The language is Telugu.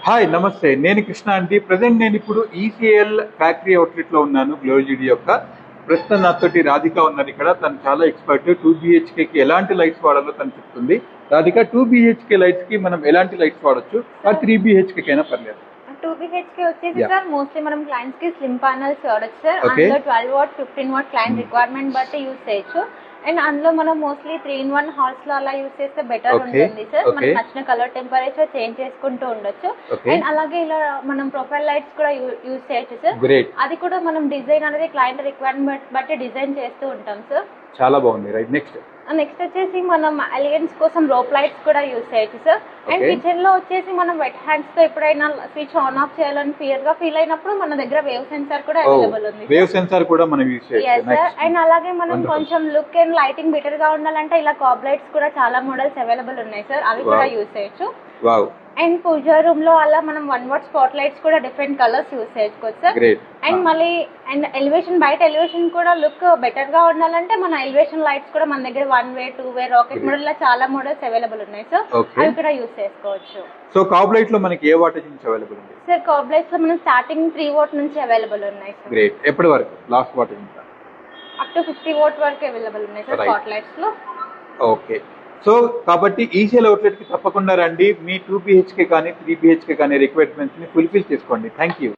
హాయ్ నమస్తే, నేను కృష్ణ అండి. ప్రజెంట్ నేను ఇప్పుడు ఈసీఎల్ ఫ్యాక్టరీ అవుట్లెట్ లో ఉన్నాను. గ్లోజిడి యొక్క ప్రస్తుతం నాతోటి రాధిక ఉన్నారు ఇక్కడ. తను చాలా ఎక్స్పర్ట్. 2 BHK కి ఎలాంటి లైట్స్ వాడాలో తను చెప్తుంది. రాధిక, 2 BHK లైట్స్ కి మనం ఎలాంటి లైట్స్ వాడొచ్చు? 3 BHK కైనా పర్లేదు. 2 BHK వచ్చేసి సార్ మోస్ట్లీ మనం క్లయింట్స్ కి స్లిమ్ ప్యానల్స్ వాడచ్చు సార్. అందులో 12 వాట్ 15 వాట్ క్లయింట్ రిక్వైర్మెంట్ బట్టి యూజ్ చేయొచ్చు. అండ్ అందులో మనం మోస్ట్లీ 3-in-1 హాల్స్ లో అలా యూజ్ చేస్తే బెటర్ ఉంటుంది సార్. మనకు నచ్చిన కలర్ టెంపరేచర్ చేంజ్ చేసుకుంటూ ఉండొచ్చు. అండ్ అలాగే ఇలా మనం ప్రొఫైల్ లైట్స్ కూడా యూజ్ చేయొచ్చు సార్. అది కూడా మనం డిజైన్ అనేది క్లయింట్ రిక్వైర్మెంట్ బట్టి డిజైన్ చేస్తూ ఉంటాం సార్. చాలా బాగుంది. రైట్, నెక్స్ట్ వచ్చేసి మనం ఎలిగెన్స్ కోసం రోప్ లైట్స్ కూడా యూజ్ చేయొచ్చు సార్. అండ్ కిచెన్ లో వచ్చేసి మనం వెట్ హ్యాండ్స్ తో ఎప్పుడైనా స్విచ్ ఆన్ ఆఫ్ చేయాలని ఫీల్ అయినప్పుడు మన దగ్గర వేవ్ సెన్సార్ కూడా అవైలబుల్ ఉంది. వేవ్ సెన్సార్ కూడా మనం యూజ్ చేయొచ్చు. అండ్ అలాగే మనం కొంచెం లుక్ అండ్ లైటింగ్ బెటర్ గా ఉండాలంటే ఇలా కాబ్ లైట్స్ కూడా చాలా మోడల్స్ అవైలబుల్ ఉన్నాయి సార్. అవి కూడా యూజ్ చేయొచ్చు. అండ్ పూజా రూమ్ లో అలా మనం 1 వాట్ స్పాట్ లైట్స్ కూడా డిఫరెంట్ కలర్స్ యూజ్ చేసుకోవచ్చు సార్. అండ్ మళ్ళీ ఎలివేషన్ బయట ఎలివేషన్ కూడా లుక్ బెటర్ గా ఉండాలంటే మన ఎలివేషన్ లైట్స్ కూడా మన దగ్గర 1 వే 2 వే రాకెట్ మోడల్ లా చాలా మోడల్స్ అవైలబుల్ ఉన్నాయి సార్. అవి కూడా యూజ్ చేసుకోవచ్చు. సో కాబ్ లైట్ లో మనకి ఏ వాటేజ్ నుంచి అవైలబుల్ ఉంది సార్? కాబ్ లైట్స్ లో మనం స్టార్టింగ్ 3 వాట్ నుంచి అవైలబుల్ ఉన్నాయి సార్. గ్రేట్. ఎప్పటి వరకు లాస్ట్ వాటేజ్ ఎంత? అప్ టు 50 వాట్ వరకు అవైలబుల్ ఉన్నాయి సార్ స్పాట్ లైట్స్ లో. ఓకే. సో కాబట్టి ఈసీఎల్ అవుట్లెట్ కి తప్పకుండా రండి. మీ 2 BHK కానీ 3 BHK కానీ రిక్వైర్మెంట్స్ ని ఫుల్ఫిల్ చేసుకోండి. Thank you.